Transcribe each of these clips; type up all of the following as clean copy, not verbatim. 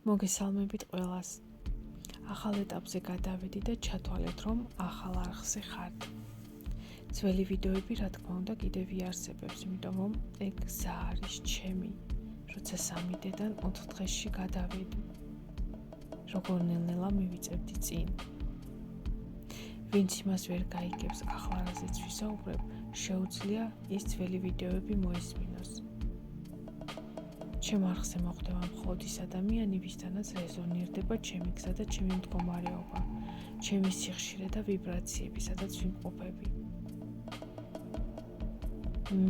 მოგესალმებით ყველას. ახალ ეტაპზე გადავედი და ჩათვალეთ, რომ ახალ არხზე ხართ. ძველი ვიდეოები, რა თქმა უნდა, კიდევ იარსებებს, იმიტომ რომ ეგ გზა არის ჩემი, როცა 3 დღიდან 4 დღეში გადავედი. როგორ ნელ-ნელა მივიწევდი წინ. ვინც იმას ვერ გაიგებს, ახალ არხზეც ვისაუბრებ, შეუძლია ის ძველი ვიდეოები მოისმინოს. ჩემ არხზე მოხდება მხოლოდ ის ადამიანი, ვისთანაც რეზონირდება ჩემი გზა და ჩემი მდგომარეობა, ჩემი სიხშირე და ვიბრაციები, სადაც ვიმყოფები.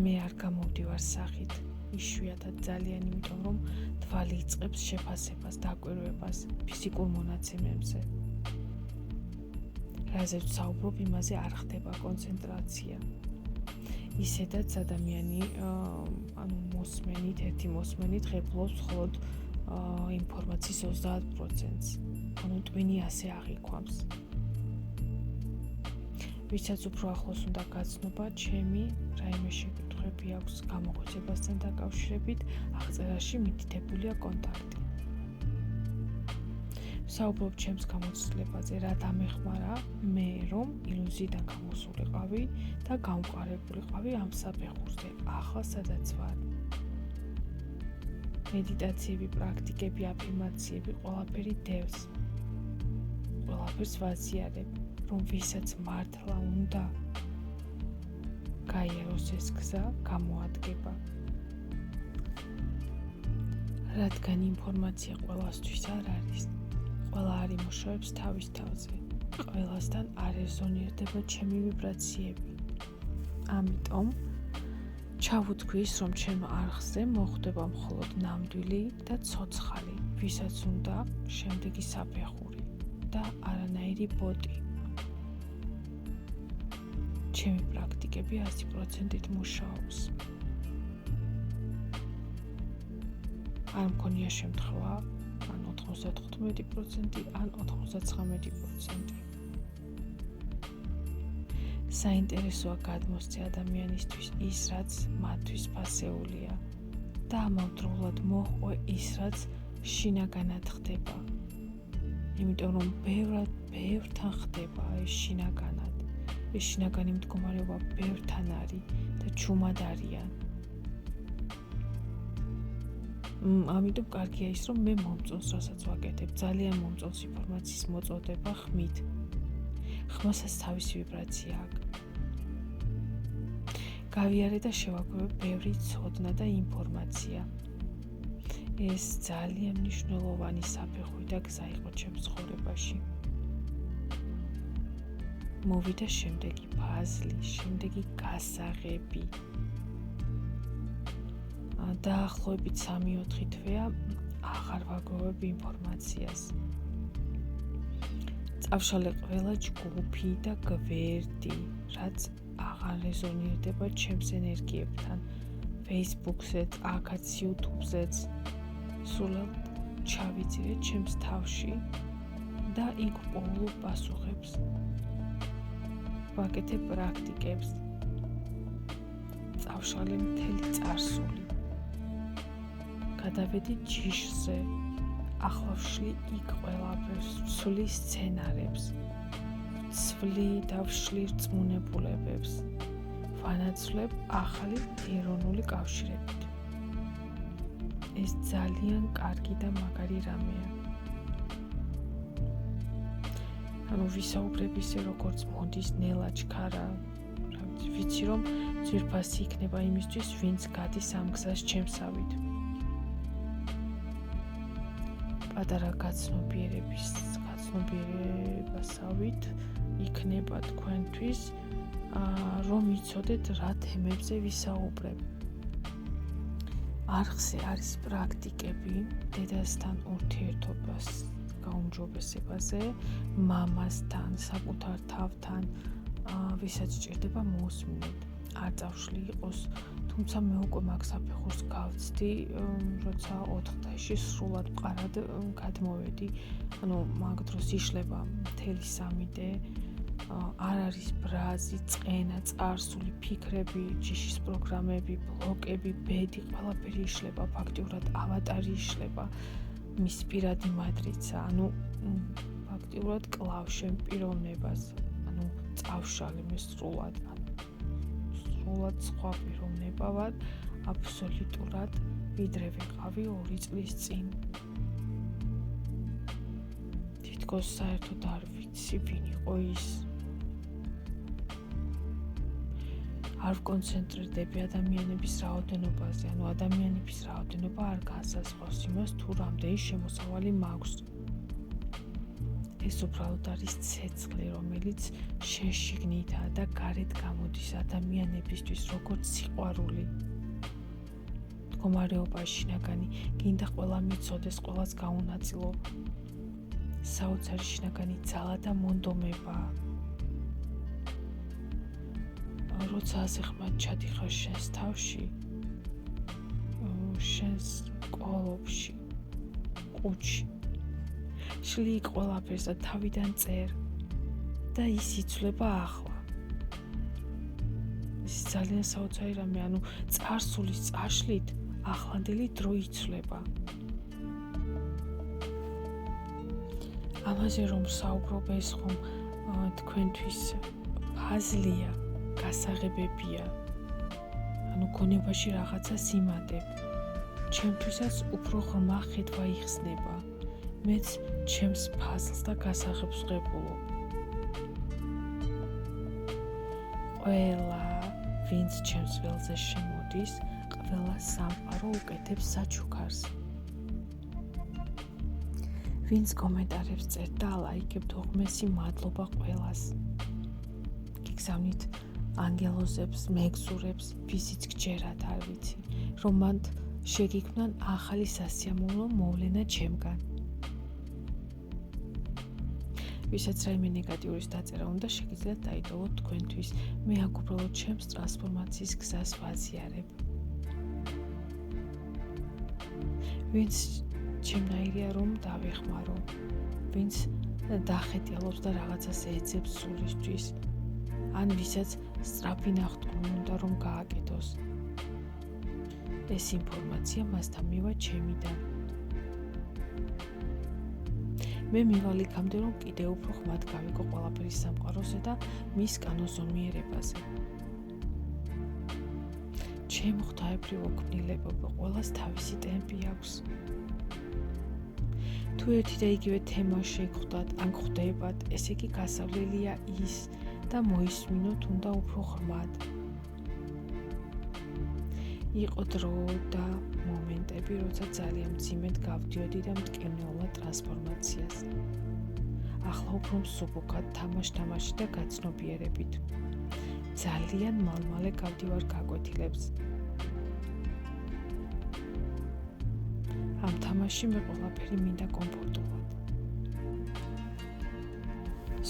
მე არ გამოვდივარ სახით, იშვიათად ძალიან, იმიტომ რომ თვალი იწყებს შეფასებას, დაკვირვებას ფიზიკურ მონაცემებზე. რაზეც ვსაუბრობ, იმაზე არ ხდება კონცენტრაცია. ისედაც ადამიანი, ერთი მოსმენით ღებულობს მხოლოდ ინფორმაციის 30%-ს. ტვინი ასე აღიქვამს. ვისაც უფრო ახლოს უნდა გაცნობა, ჩემი რაიმე შეკითხვები აქვს გამოხოცებასთან დაკავშირებით, აღწერაში მითითებულია კონტაქტი. ვსაუბრობ ჩემს გამოცდილებაზე, რა დამეხმარა მე, რომ ილუზიიდან გამოსულიყავი და გამყარებულიყავი ამ საფეხურზე, ახლა სადაც ვარ. მედიტაციები, პრაქტიკები, აფირმაციები, ყველაფერი დევს. ყველაფერს ვაზიარებ, რომ ვისაც მართლა უნდა გაიაროს ეს გზა, გამოადგება. რადგან ინფორმაცია ყველასთვის არ არის, ყველა არ იმუშავებს თავის თავზე. ყველასთან არ რეზონირდება ჩემი ვიბრაციები. ამიტომ ჩავუთქვი, რომ ჩემ არხზე მოხდება მხოლოდ ნამდვილი და ცოცხალი, ვისაც უნდა შემდეგი საფეხური და არანაირი ბოტი. ჩემი პრაქტიკები 100%-ით მუშაობს. არ მქონია შემთხვევა, ან 95%, ან 99%. საინტერესოა გადმოსცე ადამიანისთვის ის, რაც მათთვის ფასეულია და ამავდროულად მოჰყვე ის, რაც შინაგანად ხდება. იმიტომ რომ ბევრთან ხდება ეს შინაგანად. ეს შინაგანი მდგომარეობა ბევრთან არის და ჩუმად არიან. ამიტომ კარგია ის, რომ მე მომწონს, რასაც ვაკეთებ, ძალიან მომწონს ინფორმაციის მოწოდება ხმით. ხმასაც თავისი ვიბრაცია აქვს. გავიარე და შევაკვირვებ ბევრი ცოდნა და ინფორმაცია. ეს ძალიან მნიშვნელოვანი საფეხური და გზა იყო ჩემს ცხოვრებაში. მოვიდა შემდეგი ფაზლი, შემდეგი გასაღები. დაახლოებით 3-4 თვეა აღარ ვაკვირვებ ინფორმაციას. წავშალე ყველა ჯგუფი და გვერდი, რაც აღარ რეზონირდება ჩემს ენერგიებთან. Facebook-ზეც, აქაც YouTube-ზეც. სულად ჩავიძირე ჩემს თავში და იქ პოულობ პასუხებს. ვაკეთებ პრაქტიკებს. წავშალე მთელი წარსული. გადავედი ჯიშზე. ახლა ვშლი იქ ყველაფერს, ვცვლი სცენარებს, ვცვლი და ვშლი რწმუნებულებებს, ვანაცვლებ ახალი ეროვნული კავშირებით. ეს ძალიან კარგი და მაგარი რამეა. ვისაუბრებ ისე, როგორც მოდის ნელა ჩქარა. ვიცი, რომ ძვირფასი იქნება იმისთვის, ვინც გადის ამ გზას ჩემსავით. პატარა გაცნობიერებასავით იქნება თქვენთვის, რომ იცოდეთ, რა თემებზე ვისაუბრებ. არხზე არის პრაქტიკები დედასთან ურთიერთობას გაუმჯობესებაზე, მამასთან, საკუთარ თავთან, ვისაც ჭირდება მოусმინოთ. არ წავშლი იყოს, თუმცა მე უკვე მაგ საფეხურს გავცდი, როცა 4 დღეში სრულად მყარად გადმოვედი. მაგ დროს იშლება მთელი 3 დღე, არ არის ბრაზი, წყენა, წარსული, ფიქრები, ჯიშის პროგრამები, ბლოკები, ბედი, ყველაფერი იშლება, ფაქტიურად ავატარი იშლება. მის პირადი მატრიცა, ანუ ფაქტიურად კლავს შენ პიროვნებას, ანუ წავშალი მე სრულად სხვა პიროვნება ვარ აბსოლუტურად ვიდრე ვიყავი 2 წლის წინ. თითქოს საერთოდ არ ვიცი ვინ იყო ის. არ ვკონცენტრირდები ადამიანების რაოდენობაზე, ანუ ადამიანების რაოდენობა არ განსაზღვრავს იმას, თუ რამდენი შემოსავალი მაქვს. ეს უბრალოდ არის ცეცხლი, რომელიც შენ შიგნითაა და გარეთ გამოდის ადამიანებისთვის, როგორც სიყვარული. მდგომარეობაში შინაგანი გინდა ყველა მიცოდეს, ყველას გაუნაწილო. საოცარი შინაგანი ძალა და მონდომება. როცა ასე ხმად ჩადიხარ შენს თავში, შენს ყოლებში, ყუთში, შლიკ ყველაფერს და თავიდან წერ და ის იცვლება ახლა. ის ძალიან საოცარი რამე, ანუ წარსულის წაშლით ახლანდელი დრო იცვლება. ამაზე რომ საუბრობ, ეს ხომ თქვენთვის ფაზლია, გასაღებებია. ანუ გონებაში რაღაცა სიმატებ. ჩემთვისაც უფრო ღრმა ხედვა იხსნება. მეც ჩემს ფაზლს და გასაღებს ვღებულობ. ყველა, ვინც ჩემს ველზე შემოდის, ყველა სამყარო უკეთებს საჩუქარს. ვინც კომენტარებს წერს და ლაიქებთ, უღმესი მადლობა ყველას. გიგზავნით ანგელოზებს, მეგზურებს, ვისიც გჯერათ არ ვიცი, რომ მანდ შეგიქმნან ახალი სასიამოვნო მოვლენა ჩემგან. ვისაც რაიმე ნეგატიურის დაწერა უნდა, შეგიძლიათ დაიტოვოთ თქვენთვის. მე აქ უბრალოდ ჩემს ტრანსფორმაციის გზას ვაზიარებ. ვინც ჩემნაირია რომ დავეხმარო, ვინც დაახეტიალობს და რაღაცას ეძებს სულისთვის, ან ვისაც სწრაფი ნახტომი უნდა რომ გააკეთოს. ეს ინფორმაცია მასთან მივა ჩემიდან. მე მივალ იქამდე, რომ კიდევ უფრო ხმად გავიგო ყველაფერი სამყაროზე და მის კანონზომიერებაზე. ჩემ ღვთაებრივ ოქმნილებობა ყველას თავისი ტემპი აქვს. თუ ერთი და იგივე თემა შეგხვდათ ან გვხვდებათ, ესე იგი გასავლელია ის და მოისმინოთ უნდა უფრო ღრმად. იყო დრო და მომენტები, როცა ძალიან მძიმედ გავდიოდი და მტკივნეულად ტრანსფორმაციას. ახლა უფრო მსუბუქად თამაში და გაცნობიერებით. ძალიან მალმალე გავდივარ გაკვეთილებს. ამ თამაში მე ყველაფერი მინდა კომფორტულად.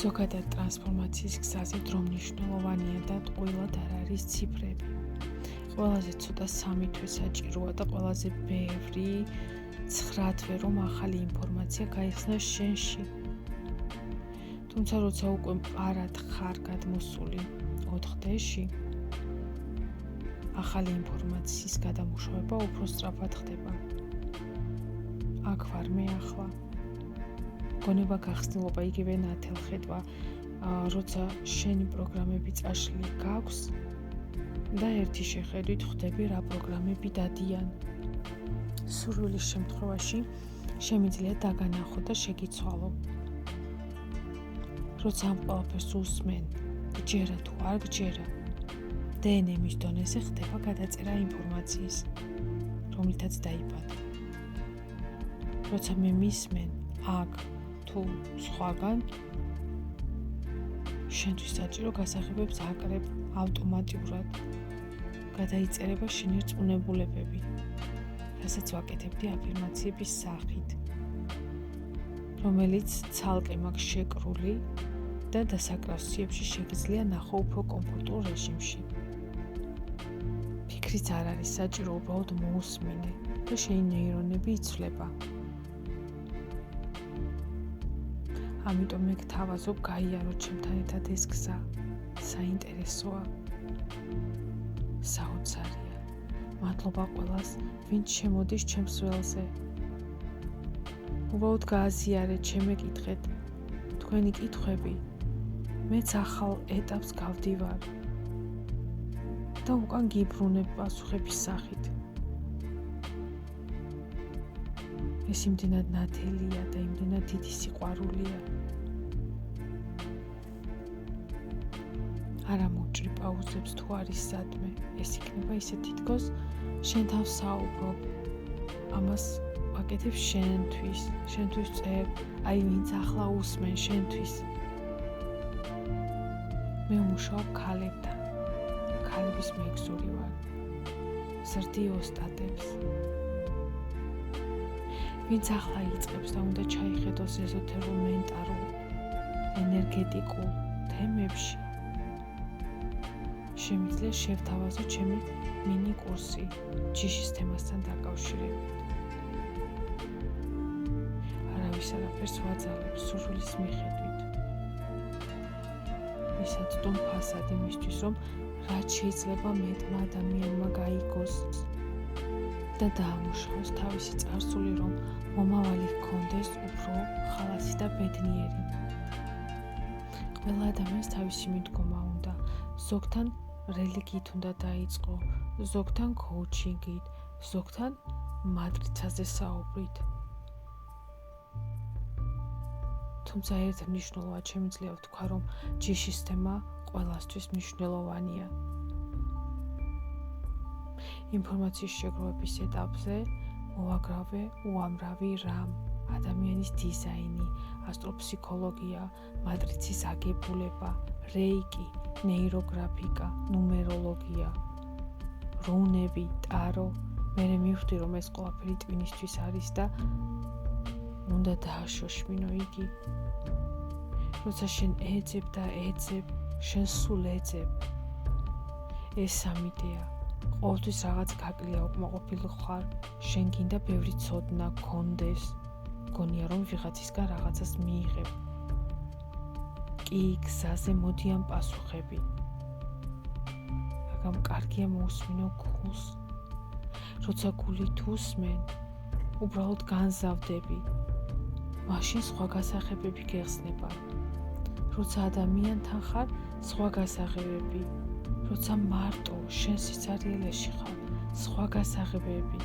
ზოგადად ტრანსფორმაციის გზაზე დრო მნიშვნელოვანია და ტყუილად არ არის ციფრები. ყველაზე ცოტა 3 თვე საჭიროა და ყველაზე ბევრი 9 თვე რომ ახალი ინფორმაცია გაიხსნას შენში. თუმცა როცა უკვე მყარად ხარ გადმოსული 4 დღეში, ახალი ინფორმაციის გადამუშავება უფრო სწრაფად ხდება. აქ ვარ მე ახლა. გონება გახსნილობა იგივე ნათელხედვა, როცა შენი პროგრამები წაშლილი გაქვს და ერთი შეხედვით ხვდები რა პროგრამები დადიან. სურვილის შემთხვევაში შემიძლია დაგანახო და შეგიცვალო. როცა ამ ყველაფერს უსმენ, გჯერა თუ არ გჯერა, დნმ-ის დონეზე ხდება გადაწერა ინფორმაციის, რომლითაც დაიბადა. როცა მე მისმენ აქ თუ სხვაგან, შენთვის საჭირო გასაღებებს აკრებ ავტომატურად. გადაიწერება შენი რწმუნებულებები, რასაც ვაკეთებდი აფირმაციების სახით, რომელიც ცალკე მაქვს შეკრული და დასაკრავს სიებში შეგიძლია ნახო უფრო კომფორტულ რეჟიმში. ფიქრიც არ არის საჭირო, უბრალოდ მოусმინე და შენი ნეირონები იცვლება. ამიტომ მე გთავაზობ გაიარო ჩემთან ერთად ეს გზა. საინტერესოა. საოცარია. მადლობა ყველას, ვინც შემოდის ჩემს ველზე. უბრალოდ გააზიარეთ, შემეკითხეთ თქვენი კითხვები. მეც ახალ ეტაპს გავდივარ და უკან გიბრუნებ პასუხების სახით. ეს იმდენად ნათელია და იმდენად დიდი სიყვარულია. არა მოჭრი პაუზებს თუ არის სადმე, ეს იქნება ისე თითქოს შენ თავს საუბრობ. ამას ვაკეთებ შენთვის წერ, აი ვინც ახლა უსმენ შენთვის. მე ვმუშაობ ქალებთან, ქალების მეგზური ვარ, ზრდი ოსტატებს. ვინც ახლა იწყებს და უნდა ჩაიხედოს ეზოთერულ, მენტალურ, ენერგეტიკულ თემებში, შემიძლია შევთავაზო ჩემი მინი კურსი ჯიშის თემასთან დაკავშირებით. არავის არაფერს ვაძალებს სურვილის მიხედვით. მისაწვდომ ფასად იმისთვის, რომ რაც შეიძლება მეტმა ადამიანმა გაიგოს და დაამუშავოს თავისი წარსული, რომ მომავალი ჰქონდეს უფრო ხალასი და ბედნიერი. ყველა ადამიანს თავისი მიდგომა უნდა, ზოგთან რელიგიით უნდა დაიწყო, ზოგთან კოუჩინგით, ზოგთან მატრიცაზე საუბრით. თუმცა ერთმნიშვნელოვნად შემიძლია ვთქვა, რომ ჯიშის თემა ყველასთვის მნიშვნელოვანია. ინფორმაციის შეგროვების ეტაპზე მოვაგრავე უამრავი რამ, ადამიანის დიზაინი, ასტროფსიქოლოგია, მატრიცის აგებულება, რეიკი, ნეიროგრაფიკა, ნუმეროლოგია, რუნები, ტარო. მე მივხვდი, რომ ეს ყველაფერი ტვინისთვის არის და უნდა დააშოშმინო იგი. როცა შენ ეძებ და ეძებ, შენ სულ ეძებ. ეს სამიდეა. ყოველთვის რაღაც გაკლია უკმაყოფილი ხარ, შენ გინდა ბევრი ცოდნა გქონდეს, გონია რომ ვიღაცისგან რაღაცას მიიღებ. კი, გზაზე მოდიან პასუხები. მაგრამ კარგია მოусმინო გულს. როცა გულით უსმენ, უბრალოდ განზავდები. მაშინ სხვა გასაღებები გეხსნება. როცა ადამიანთან ხარ, სხვა გასაღებები. როცა მარტო შენ სიცარიელეში ხარ, სხვა გასაღებები.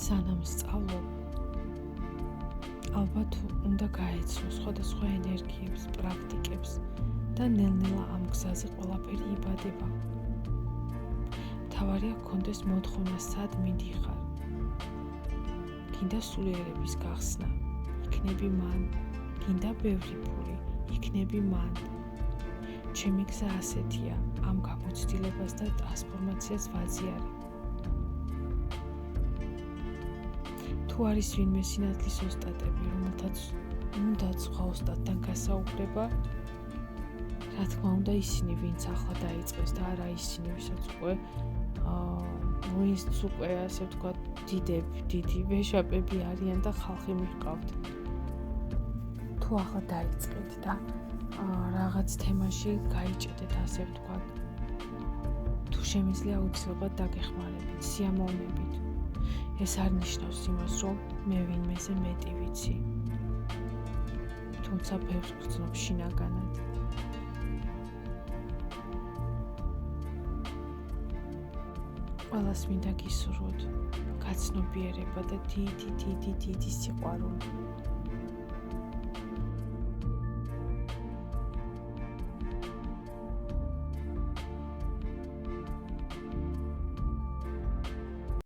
სანამ სწავლობ, ალბათ უნდა გაეცნო სხვადასხვა ენერგიებს, პრაქტიკებს და ნელ-ნელა ამ გზაზე ყველაფერი იბადება. მთავარია გქონდეს მოთხოვნა, სად მიდიხარ. გინდა სულიერების გახსნა, იქნები მან. გინდა ბევრი ფული, იქნები მან. ჩემი გზა ასეთია, ამ გამოცდილებას და ტრანსფორმაციას ვაზიარე. თუ არის ვინმე სინათლის ოსტატები, რომელთაც უნდა სხვა ოსტატთან გასაუბრება, რა თქმა უნდა ისინი, ვინც ახლა დაიწყეს და არა ისინი, ვისაც უკვე ასე ვთქვათ, დიდი ვეშაპები არიან და ხალხი მიჰყავთ. თუ ახლა დაიწყეთ და რაღაც თემაში გაიჭედეთ, ასე ვთქვათ, თუ შემიძლია აუცილებლად დაგეხმარებით, სიამოვნებით. ეს არ ნიშნავს იმას, რომ მე ვინმეზე მეტი ვიცი. თუმცა ბევრს ვგრძნობ შინაგანად. ყველას მინდა გისურვოთ გაცნობიერება და დიდი სიყვარული.